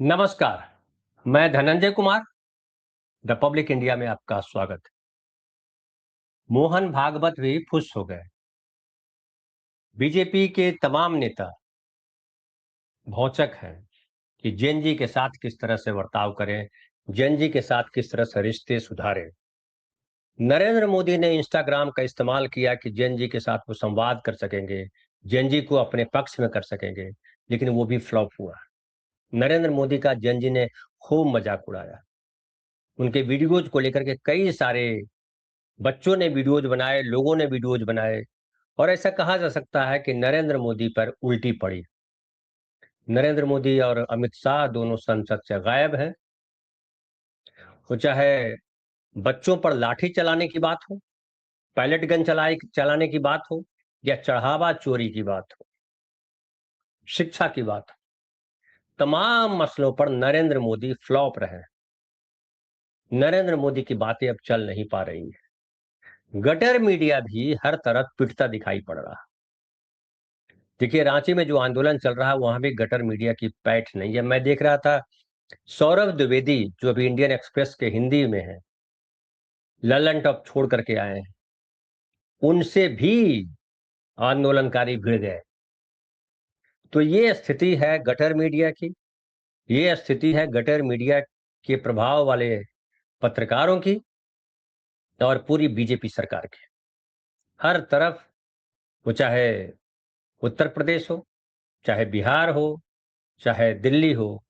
नमस्कार। मैं Dhananjay Kumar, the public India में आपका स्वागत है। मोहन भागवत भी खुश हो गए। बीजेपी के तमाम नेता भौचक हैं कि जेन जी के साथ किस तरह से बर्ताव करें, जेन जी के साथ किस तरह से रिश्ते सुधारें। नरेंद्र मोदी ने इंस्टाग्राम का इस्तेमाल किया कि जेन जी के साथ वो संवाद कर सकेंगे, जेन जी को अपने पक्ष में कर सकेंगे, लेकिन वो भी फ्लॉप हुआ। नरेंद्र मोदी का जेन जी ने खूब मजाक उड़ाया। उनके वीडियोज को लेकर के कई सारे बच्चों ने वीडियोज बनाए, लोगों ने वीडियोज बनाए, और ऐसा कहा जा सकता है कि नरेंद्र मोदी पर उल्टी पड़ी। नरेंद्र मोदी और अमित शाह दोनों संसद से गायब हैं। वो चाहे बच्चों पर लाठी चलाने की बात हो, पैलेट गन चलाने की बात हो, या चढ़ावा चोरी की बात हो, शिक्षा की बात हो, तमाम मसलों पर नरेंद्र मोदी फ्लॉप रहे। नरेंद्र मोदी की बातें अब चल नहीं पा रही है। गटर मीडिया भी हर तरफ पिटता दिखाई पड़ रहा। देखिए, रांची में जो आंदोलन चल रहा है वहां भी गटर मीडिया की पैठ नहीं है। मैं देख रहा था, सौरभ द्विवेदी जो अभी इंडियन एक्सप्रेस के हिंदी में है, लल्लन टॉप छोड़ करके आए हैं, उनसे भी आंदोलनकारी भिड़ गए। तो ये स्थिति है गटर मीडिया की, ये स्थिति है गटर मीडिया के प्रभाव वाले पत्रकारों की और पूरी बीजेपी सरकार की। हर तरफ, वो चाहे उत्तर प्रदेश हो, चाहे बिहार हो, चाहे दिल्ली हो,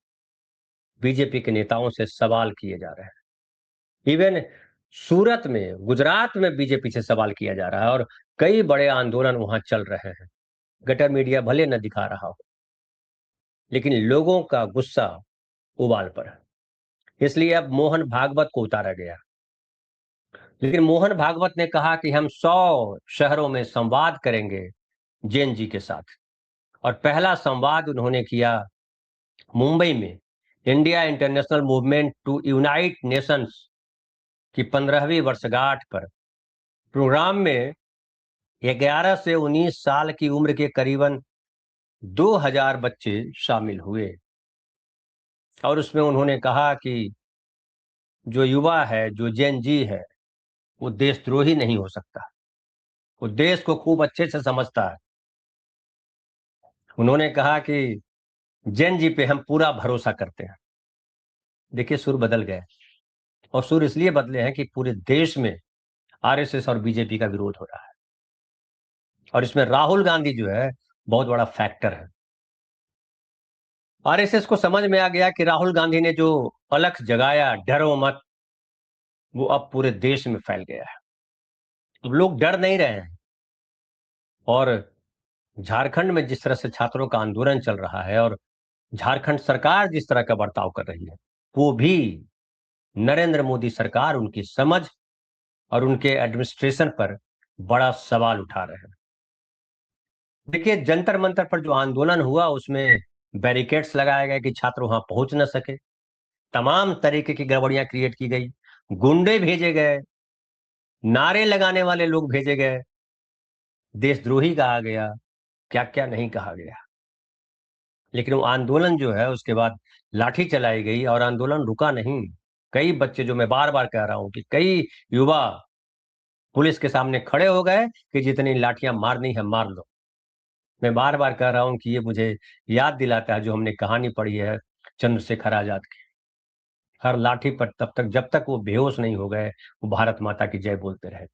बीजेपी के नेताओं से सवाल किए जा रहे हैं। इवन सूरत में, गुजरात में बीजेपी से सवाल किया जा रहा है, और कई बड़े आंदोलन वहां चल रहे हैं। गटर मीडिया भले न दिखा रहा हो, लेकिन लोगों का गुस्सा उबाल पर है। इसलिए अब मोहन भागवत को उतारा गया। लेकिन मोहन भागवत ने कहा कि हम 100 शहरों में संवाद करेंगे जैन जी के साथ। और पहला संवाद उन्होंने किया मुंबई में, India international movement to unite nations की 15वीं वर्षगांठ पर। प्रोग्राम में 11 से 19 साल की उम्र के करीबन 2000 बच्चे शामिल हुए, और उसमें उन्होंने कहा कि जो युवा है, जो जेन जी है, वो देशद्रोही नहीं हो सकता, वो देश को खूब अच्छे से समझता है। उन्होंने कहा कि जेन जी पे हम पूरा भरोसा करते हैं। देखिए, सुर बदल गए, और सुर इसलिए बदले हैं कि पूरे देश में आरएसएस और बीजेपी का विरोध हो रहा है, और इसमें राहुल गांधी जो है बहुत बड़ा फैक्टर है। आरएसएस को समझ में आ गया कि राहुल गांधी ने जो अलख जगाया, डरो मत, वो अब पूरे देश में फैल गया है। अब लोग डर नहीं रहे हैं। और झारखंड में जिस तरह से छात्रों का आंदोलन चल रहा है, और झारखंड सरकार जिस तरह का बर्ताव कर रही है, वो भी नरेंद्र मोदी सरकार, उनकी समझ और उनके एडमिनिस्ट्रेशन पर बड़ा सवाल उठा रहे हैं। देखिए, जंतर मंतर पर जो आंदोलन हुआ उसमें बैरिकेड्स लगाए गए कि छात्र वहां पहुंच न सके, तमाम तरीके की गड़बड़ियां क्रिएट की गई, गुंडे भेजे गए, नारे लगाने वाले लोग भेजे गए, देशद्रोही कहा गया, क्या क्या नहीं कहा गया। लेकिन वो आंदोलन जो है, उसके बाद लाठी चलाई गई और आंदोलन रुका नहीं। कई बच्चे, जो मैं बार बार कह रहा हूं कि कई युवा पुलिस के सामने खड़े हो गए कि जितनी लाठियां मारनी है मार लो। मैं बार बार कह रहा हूं कि ये मुझे याद दिलाता है जो हमने कहानी पढ़ी है चंद्रशेखर आजाद की। हर लाठी पर तब तक, जब तक वो बेहोश नहीं हो गए, वो भारत माता की जय बोलते रहे।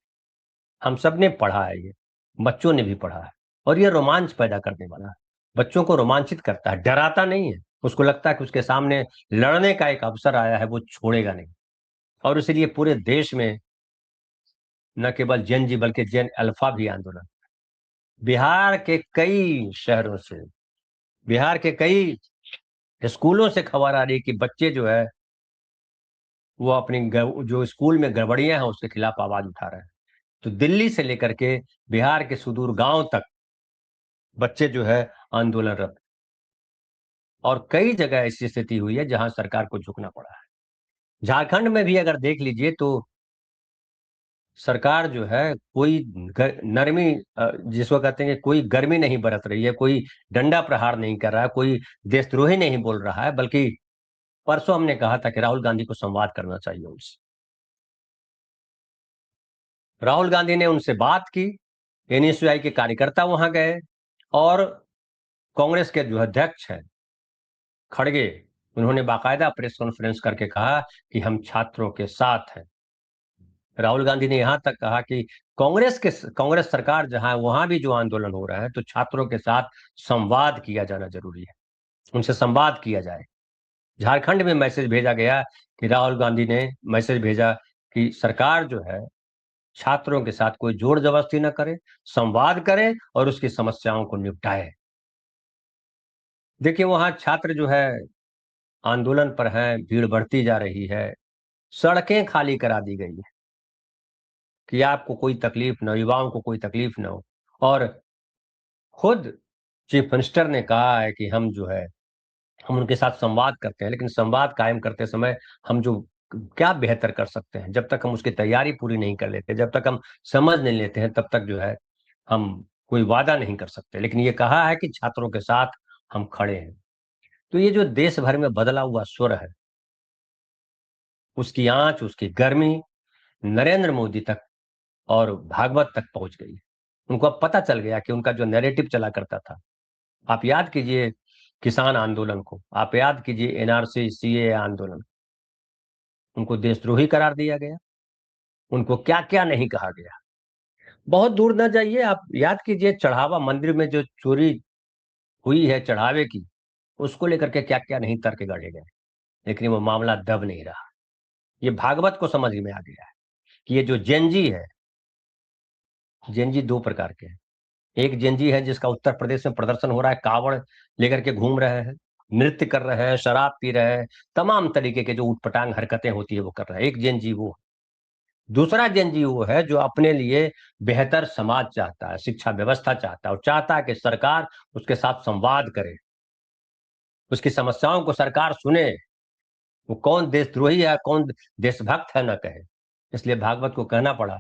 हम सब ने पढ़ा है ये, बच्चों ने भी पढ़ा है, और ये रोमांच पैदा करने वाला है। बच्चों को रोमांचित करता है, डराता नहीं है। उसको लगता है कि उसके सामने लड़ने का एक अवसर आया है, वो छोड़ेगा नहीं। और इसलिए पूरे देश में न केवल जेन जी बल्कि जेन अल्फा भी आंदोलन, बिहार के कई शहरों से, बिहार के कई स्कूलों से खबर आ रही है कि बच्चे जो है वो अपनी जो स्कूल में गड़बड़ियां हैं उसके खिलाफ आवाज उठा रहे हैं। तो दिल्ली से लेकर के बिहार के सुदूर गांव तक बच्चे जो है आंदोलनरत। और कई जगह ऐसी स्थिति हुई है जहां सरकार को झुकना पड़ा है। झारखंड में भी अगर देख लीजिए तो सरकार जो है कोई नरमी, जिसको कहते हैं कि कोई गर्मी नहीं बरत रही है, कोई डंडा प्रहार नहीं कर रहा है, कोई देशद्रोही नहीं बोल रहा है, बल्कि परसों हमने कहा था कि राहुल गांधी को संवाद करना चाहिए उनसे। राहुल गांधी ने उनसे बात की, एनएसयूआई के कार्यकर्ता वहां गए, और कांग्रेस के जो अध्यक्ष हैं खड़गे, उन्होंने बाकायदा प्रेस कॉन्फ्रेंस करके कहा कि हम छात्रों के साथ हैं। राहुल गांधी ने यहां तक कहा कि कांग्रेस सरकार जहां है वहां भी जो आंदोलन हो रहा है तो छात्रों के साथ संवाद किया जाना जरूरी है, उनसे संवाद किया जाए। झारखंड में मैसेज भेजा गया कि राहुल गांधी ने मैसेज भेजा कि सरकार जो है छात्रों के साथ कोई जोर जबरदस्ती न करे, संवाद करे और उसकी समस्याओं को निपटाए। देखिए वहां छात्र जो है आंदोलन पर हैं, भीड़ बढ़ती जा रही है, सड़कें खाली करा दी गई है कि आपको कोई तकलीफ न हो, युवाओं को कोई तकलीफ न हो। और खुद चीफ मिनिस्टर ने कहा है कि हम जो है हम उनके साथ संवाद करते हैं, लेकिन संवाद कायम करते समय हम जो क्या बेहतर कर सकते हैं, जब तक हम उसकी तैयारी पूरी नहीं कर लेते, जब तक हम समझ नहीं लेते हैं, तब तक जो है हम कोई वादा नहीं कर सकते। लेकिन ये कहा है कि छात्रों के साथ हम खड़े हैं। तो ये जो देश भर में बदला हुआ स्वर है, उसकी आंच, उसकी गर्मी नरेंद्र मोदी तक और भागवत तक पहुंच गई। उनको अब पता चल गया कि उनका जो नैरेटिव चला करता था, आप याद कीजिए किसान आंदोलन को, आप याद कीजिए एनआरसी सीए आंदोलन, उनको देशद्रोही करार दिया गया, उनको क्या क्या नहीं कहा गया। बहुत दूर न जाइए, आप याद कीजिए चढ़ावा मंदिर में जो चोरी हुई है चढ़ावे की, उसको लेकर के क्या क्या नहीं तर्क गढ़े गए, लेकिन वो मामला दब नहीं रहा। ये भागवत को समझ में आ गया है कि ये जो जेनजी है, जेनजी दो प्रकार के हैं। एक जेनजी है जिसका उत्तर प्रदेश में प्रदर्शन हो रहा है, कावड़ लेकर के घूम रहे हैं, नृत्य कर रहे हैं, शराब पी रहे हैं, तमाम तरीके के जो उटपटांग हरकतें होती है वो कर रहे हैं, एक जेनजी वो। दूसरा जेनजी वो है जो अपने लिए बेहतर समाज चाहता है, शिक्षा व्यवस्था चाहता है, और चाहता है कि सरकार उसके साथ संवाद करे, उसकी समस्याओं को सरकार सुने। वो कौन देशद्रोही है, कौन देशभक्त है, न कहे। इसलिए भागवत को कहना पड़ा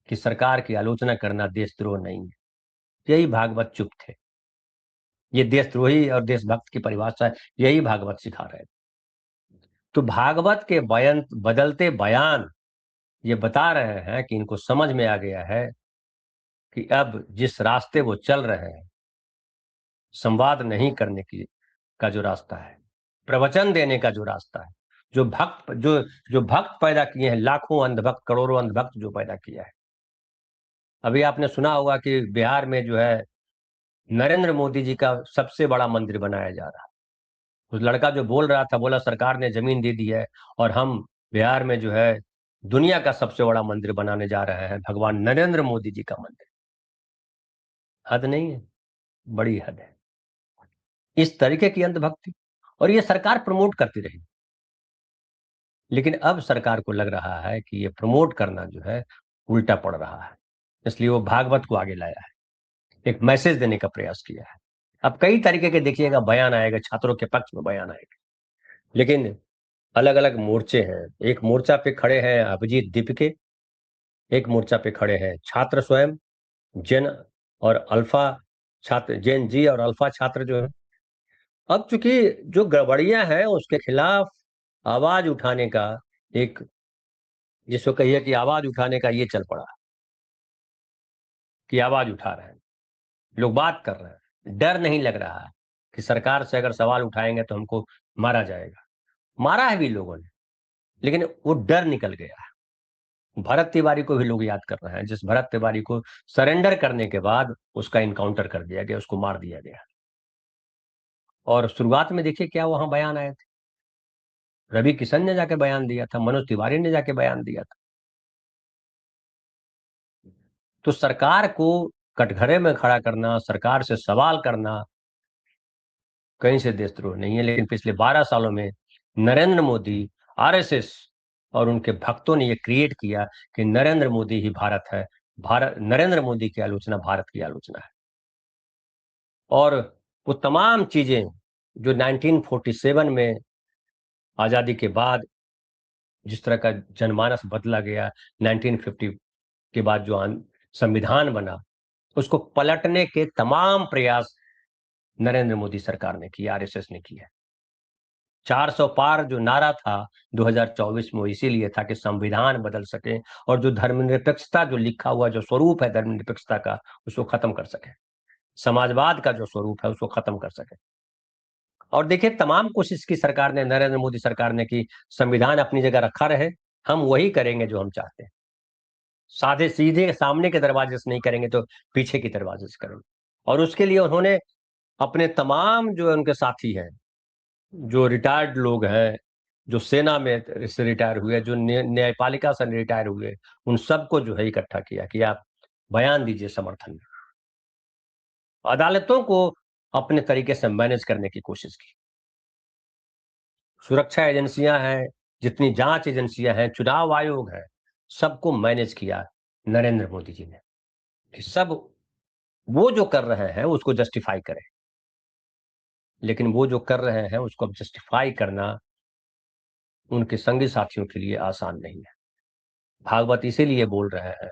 कि सरकार की आलोचना करना देशद्रोह नहीं है। यही भागवत चुप थे। ये देशद्रोही और देशभक्त की परिभाषा है, यही भागवत सिखा रहे थे। तो भागवत के बयान, बदलते बयान ये बता रहे हैं कि इनको समझ में आ गया है कि अब जिस रास्ते वो चल रहे हैं, संवाद नहीं करने की का जो रास्ता है, प्रवचन देने का जो रास्ता है, जो भक्त पैदा किए हैं, लाखों अंधभक्त, करोड़ों अंधभक्त जो पैदा किया है। अभी आपने सुना होगा कि बिहार में जो है नरेंद्र मोदी जी का सबसे बड़ा मंदिर बनाया जा रहा है। उस लड़का जो बोल रहा था, बोला सरकार ने जमीन दे दी है और हम बिहार में जो है दुनिया का सबसे बड़ा मंदिर बनाने जा रहे हैं, भगवान नरेंद्र मोदी जी का मंदिर। हद नहीं है? बड़ी हद है इस तरीके की अंधभक्ति। और ये सरकार प्रमोट करती रही, लेकिन अब सरकार को लग रहा है कि ये प्रमोट करना जो है उल्टा पड़ रहा है, इसलिए वो भागवत को आगे लाया है, एक मैसेज देने का प्रयास किया है। अब कई तरीके के देखिएगा बयान आएगा, छात्रों के पक्ष में बयान आएगा, लेकिन अलग अलग मोर्चे हैं। एक मोर्चा पे खड़े हैं अभिजीत दीपके, एक मोर्चा पे खड़े हैं छात्र स्वयं, जेन और अल्फा छात्र, जेन जी और अल्फा छात्र जो है। अब चूंकि जो गड़बड़ियां हैं उसके खिलाफ आवाज उठाने का एक, जिसको कहिए कि आवाज उठाने का ये चल पड़ा कि आवाज उठा रहे हैं, लोग बात कर रहे हैं, डर नहीं लग रहा है कि सरकार से अगर सवाल उठाएंगे तो हमको मारा जाएगा। मारा है भी लोगों ने, लेकिन वो डर निकल गया है। भरत तिवारी को भी लोग याद कर रहे हैं, जिस भरत तिवारी को सरेंडर करने के बाद उसका इनकाउंटर कर दिया गया, उसको मार दिया गया। और शुरुआत में देखिए क्या वहां बयान आए थे, रवि किशन ने जाके बयान दिया था, मनोज तिवारी ने जाके बयान दिया था। तो सरकार को कटघरे में खड़ा करना, सरकार से सवाल करना, कहीं से देशद्रोह नहीं है। लेकिन पिछले 12 सालों में नरेंद्र मोदी, आरएसएस और उनके भक्तों ने ये क्रिएट किया कि नरेंद्र मोदी ही भारत है, भारत, नरेंद्र मोदी की आलोचना भारत की आलोचना है। और वो तमाम चीजें जो 1947 में आजादी के बाद जिस तरह का जनमानस बदला गया, 1950 के बाद जो संविधान बना, उसको पलटने के तमाम प्रयास नरेंद्र मोदी सरकार ने किया, आरएसएस ने किया। 400 पार जो नारा था 2024 में, इसीलिए था कि संविधान बदल सके और जो धर्मनिरपेक्षता जो लिखा हुआ जो स्वरूप है धर्मनिरपेक्षता का, उसको खत्म कर सके, समाजवाद का जो स्वरूप है उसको खत्म कर सके। और देखिए, तमाम कोशिश की सरकार ने, नरेंद्र मोदी सरकार ने, कि संविधान अपनी जगह रखा रहे, हम वही करेंगे जो हम चाहते हैं। साधे सीधे सामने के दरवाजे से नहीं करेंगे तो पीछे के दरवाजे से करेंगे। और उसके लिए उन्होंने अपने तमाम जो उनके साथी हैं, जो रिटायर्ड लोग हैं, जो सेना में से रिटायर हुए, जो न्यायपालिका से रिटायर हुए, उन सबको जो है इकट्ठा किया कि आप बयान दीजिए समर्थन में। अदालतों को अपने तरीके से मैनेज करने की कोशिश की। सुरक्षा एजेंसियां हैं, जितनी जांच एजेंसियां हैं, चुनाव आयोग है, सबको मैनेज किया नरेंद्र मोदी जी ने कि सब वो जो कर रहे हैं उसको जस्टिफाई करें। लेकिन वो जो कर रहे हैं उसको अब जस्टिफाई करना उनके संगी साथियों के लिए आसान नहीं है। भागवत इसीलिए बोल रहे हैं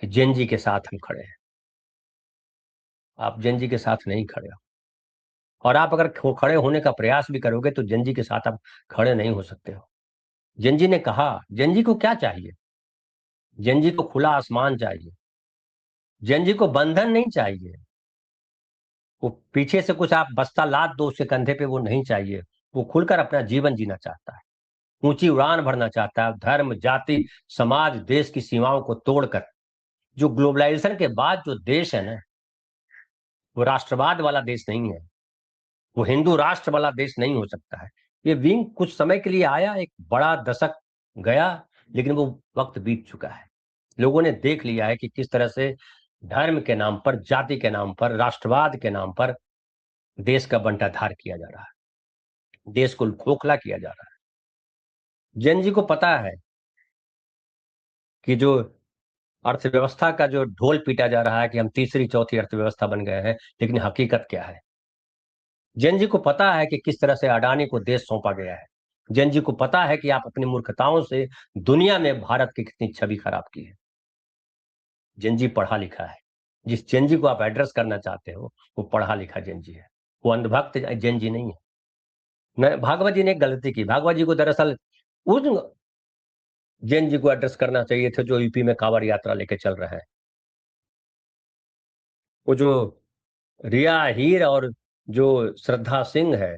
कि जेनजी के साथ हम खड़े हैं। आप जेनजी के साथ नहीं खड़े हो, और आप अगर खड़े होने का प्रयास भी करोगे तो जेनजी के साथ आप खड़े नहीं हो सकते हो। जेनजी ने कहा, जेनजी को क्या चाहिए? जेनजी को खुला आसमान चाहिए। जेनजी को बंधन नहीं चाहिए। वो पीछे से कुछ आप बस्ता लाद दो उसके कंधे पे, वो नहीं चाहिए। वो खुलकर अपना जीवन जीना चाहता है, ऊंची उड़ान भरना चाहता है, धर्म, जाति, समाज, देश की सीमाओं को तोड़कर। जो ग्लोबलाइजेशन के बाद जो देश है ना, वो राष्ट्रवाद वाला देश नहीं है, वो हिंदू राष्ट्र वाला देश नहीं हो सकता है। ये विंग कुछ समय के लिए आया, एक बड़ा दशक गया, लेकिन वो वक्त बीत चुका है। लोगों ने देख लिया है कि किस तरह से धर्म के नाम पर, जाति के नाम पर, राष्ट्रवाद के नाम पर देश का बंटाधार किया जा रहा है, देश को खोखला किया जा रहा है। जैन जी को पता है कि जो अर्थव्यवस्था का जो ढोल पीटा जा रहा है कि हम तीसरी चौथी अर्थव्यवस्था बन गए हैं, लेकिन हकीकत क्या है? जैन जी को पता है कि किस तरह से अडानी को देश सौंपा गया है। जैन जी को पता है कि आप अपनी मूर्खताओं से दुनिया में भारत की कितनी छवि खराब की है। जैन जी पढ़ा लिखा है। जिस जैन जी को आप एड्रेस करना चाहते हो, वो पढ़ा लिखा जैन जी है, वो अंधभक्त जैन जी नहीं है। भागवत जी ने एक गलती की। भागवत जी को दरअसल उस जैन जी को एड्रेस करना चाहिए था जो यूपी में कांवड़ यात्रा लेके चल रहा है। वो जो रिया हीर और जो श्रद्धा सिंह है,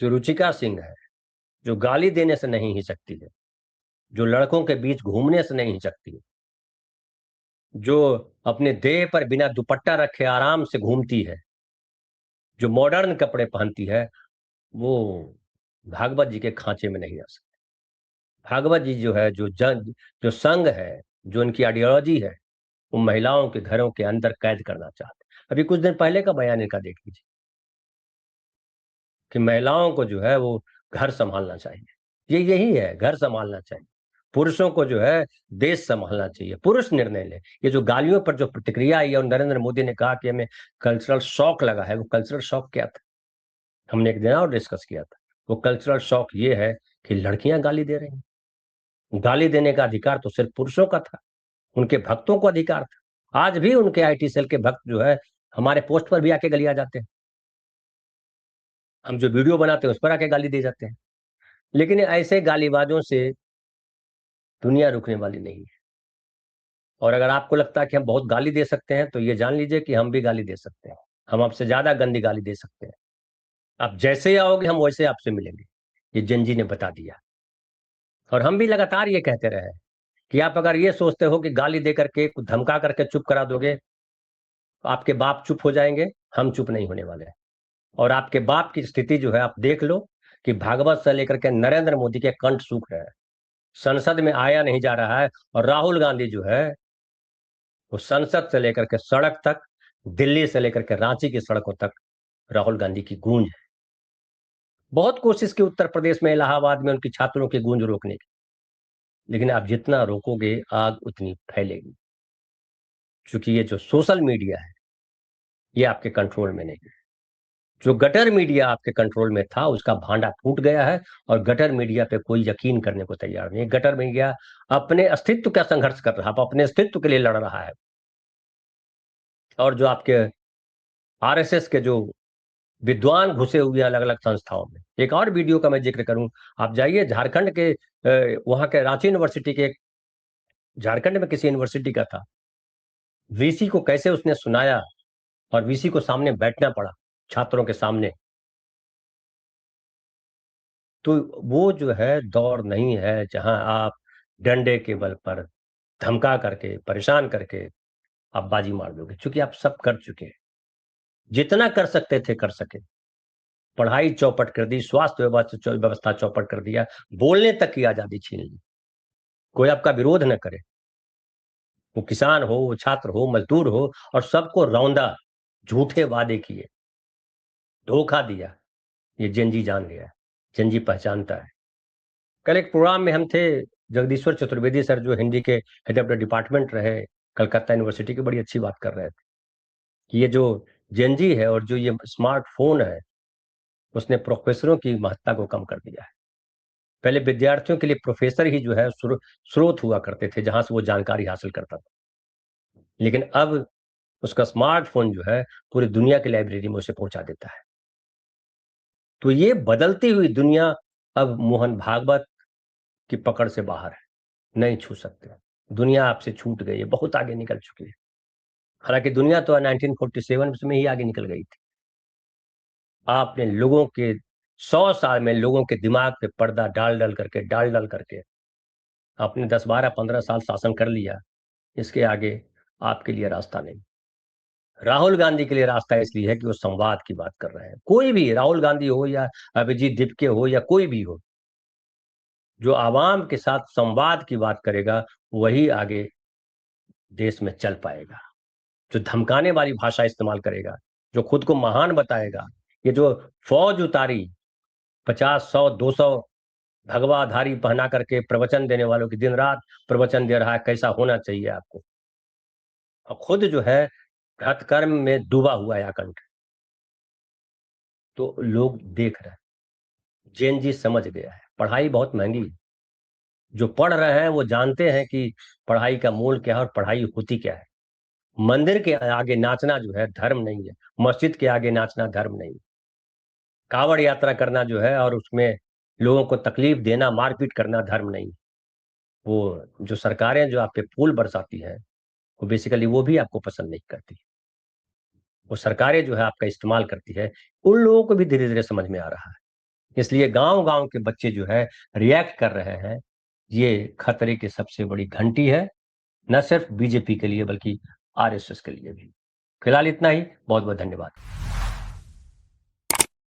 जो रुचिका सिंह है, जो गाली देने से नहीं हिचकती है, जो लड़कों के बीच घूमने से नहीं हिचकती है, जो अपने देह पर बिना दुपट्टा रखे आराम से घूमती है, जो मॉडर्न कपड़े पहनती है, वो भागवत जी के खांचे में नहीं आ सकती। भागवत जी जो है, जो संघ है, जो उनकी आइडियोलॉजी है, वो महिलाओं के घरों के अंदर कैद करना चाहते हैं। अभी कुछ दिन पहले का बयान इनका देख लीजिए कि महिलाओं को जो है वो घर संभालना चाहिए। ये यही है, घर संभालना चाहिए। पुरुषों को जो है देश संभालना चाहिए, पुरुष निर्णय ले। ये जो गालियों पर जो प्रतिक्रिया आई है, और नरेंद्र मोदी ने कहा कि हमें कल्चरल शॉक लगा है, वो कल्चरल शॉक क्या था? हमने एक दिन और डिस्कस किया था। वो कल्चरल शॉक ये है कि लड़कियां गाली दे रही हैं। गाली देने का अधिकार तो सिर्फ पुरुषों का था, उनके भक्तों को अधिकार था। आज भी उनके आईटी सेल के भक्त जो है हमारे पोस्ट पर भी आके गलिया जाते हैं। हम जो वीडियो बनाते हैं उस पर आके गाली दे जाते हैं। लेकिन ऐसे गालीबाजों से दुनिया रुकने वाली नहीं है। और अगर आपको लगता है कि हम बहुत गाली दे सकते हैं, तो ये जान लीजिए कि हम भी गाली दे सकते हैं। हम आपसे ज्यादा गंदी गाली दे सकते हैं। आप जैसे ही आओगे हम वैसे आपसे मिलेंगे। ये जंजी ने बता दिया। और हम भी लगातार ये कहते रहे कि आप अगर ये सोचते हो कि गाली दे करके, धमका करके चुप करा दोगे, तो आपके बाप चुप हो जाएंगे, हम चुप नहीं होने वाले हैं। और आपके बाप की स्थिति जो है आप देख लो कि भागवत से लेकर के नरेंद्र मोदी के कंठ सूख रहे हैं, संसद में आया नहीं जा रहा है। और राहुल गांधी जो है, वो संसद से लेकर के सड़क तक, दिल्ली से लेकर के रांची की सड़कों तक राहुल गांधी की गूंज है। बहुत कोशिश की उत्तर प्रदेश में, इलाहाबाद में उनकी छात्रों की गूंज रोकने की, लेकिन आप जितना रोकोगे आग उतनी फैलेगी। क्योंकि ये जो सोशल मीडिया है, ये आपके कंट्रोल में नहीं है। जो गटर मीडिया आपके कंट्रोल में था, उसका भांडा फूट गया है। और गटर मीडिया पे कोई यकीन करने को तैयार नहीं है। गटर मीडिया अपने अस्तित्व का संघर्ष कर रहा है, अपने अस्तित्व के लिए लड़ रहा है। और जो आपके आरएसएस के जो विद्वान घुसे हुए अलग अलग संस्थाओं में। एक और वीडियो का मैं जिक्र करूं, आप जाइए झारखंड के वहां के रांची यूनिवर्सिटी के, झारखंड में किसी यूनिवर्सिटी का था, वीसी को कैसे उसने सुनाया, और वीसी को सामने बैठना पड़ा छात्रों के सामने। तो वो जो है दौर नहीं है जहां आप डंडे के बल पर धमका करके परेशान करके आप बाजी मार दोगे, क्योंकि आप सब कर चुके हैं, जितना कर सकते थे कर सके। पढ़ाई चौपट कर दी, स्वास्थ्य व्यवस्था चौपट कर दिया, बोलने तक की आजादी छीन ली। कोई आपका विरोध न करे, वो किसान हो, वो छात्र हो, मजदूर हो, और सबको रौंदा, झूठे वादे किए, धोखा दिया। ये जेनजी जान गया है, जेनजी पहचानता है। कल एक प्रोग्राम में हम थे, जगदीश्वर चतुर्वेदी सर जो हिंदी के हेड ऑफ द डिपार्टमेंट रहे कलकत्ता यूनिवर्सिटी की, बड़ी अच्छी बात कर रहे थे कि ये जो जेनजी है और जो ये स्मार्टफोन है, उसने प्रोफेसरों की महत्ता को कम कर दिया है। पहले विद्यार्थियों के लिए प्रोफेसर ही जो है स्रोत हुआ करते थे जहां से वो जानकारी हासिल करता था, लेकिन अब उसका स्मार्टफोन जो है पूरी दुनिया की लाइब्रेरी में उसे पहुंचा देता है। तो ये बदलती हुई दुनिया अब मोहन भागवत की पकड़ से बाहर है, नहीं छू सकते। दुनिया आपसे छूट गई है, बहुत आगे निकल चुकी है। हालांकि दुनिया तो 1947 में ही आगे निकल गई थी। आपने लोगों के 100 साल में लोगों के दिमाग पे पर्दा डाल डाल करके आपने 10 12 15 साल शासन कर लिया। इसके आगे आपके लिए रास्ता नहीं। राहुल गांधी के लिए रास्ता इसलिए है कि वो संवाद की बात कर रहे हैं। कोई भी, राहुल गांधी हो या अभिजीत दीपके हो या कोई भी हो, जो आवाम के साथ संवाद की बात करेगा वही आगे देश में चल पाएगा। जो धमकाने वाली भाषा इस्तेमाल करेगा, जो खुद को महान बताएगा, ये जो फौज उतारी 50 100 200 भगवाधारी पहना करके प्रवचन देने वालों की, दिन रात प्रवचन दे रहा है कैसा होना चाहिए आपको, और खुद जो है हथकर्म में डूबा हुआ है आकंठ। तो लोग देख रहे हैं, जेन जी समझ गया है पढ़ाई बहुत महंगी है। जो पढ़ रहे हैं वो जानते हैं कि पढ़ाई का मूल क्या है और पढ़ाई होती क्या है। मंदिर के आगे नाचना जो है धर्म नहीं है, मस्जिद के आगे नाचना धर्म नहीं है। कावड़ यात्रा करना जो है और उसमें लोगों को तकलीफ देना, मारपीट करना धर्म नहीं है। वो जो सरकारें जो आप पे फूल बरसाती हैं, वो बेसिकली वो भी आपको पसंद नहीं करती। वो सरकारें जो है आपका इस्तेमाल करती है, उन लोगों को भी धीरे धीरे समझ में आ रहा है। इसलिए गांव गांव के बच्चे जो है रिएक्ट कर रहे हैं। ये खतरे की सबसे बड़ी घंटी है, न सिर्फ बीजेपी के लिए बल्कि आरएसएस के लिए भी। फिलहाल इतना ही, बहुत बहुत धन्यवाद।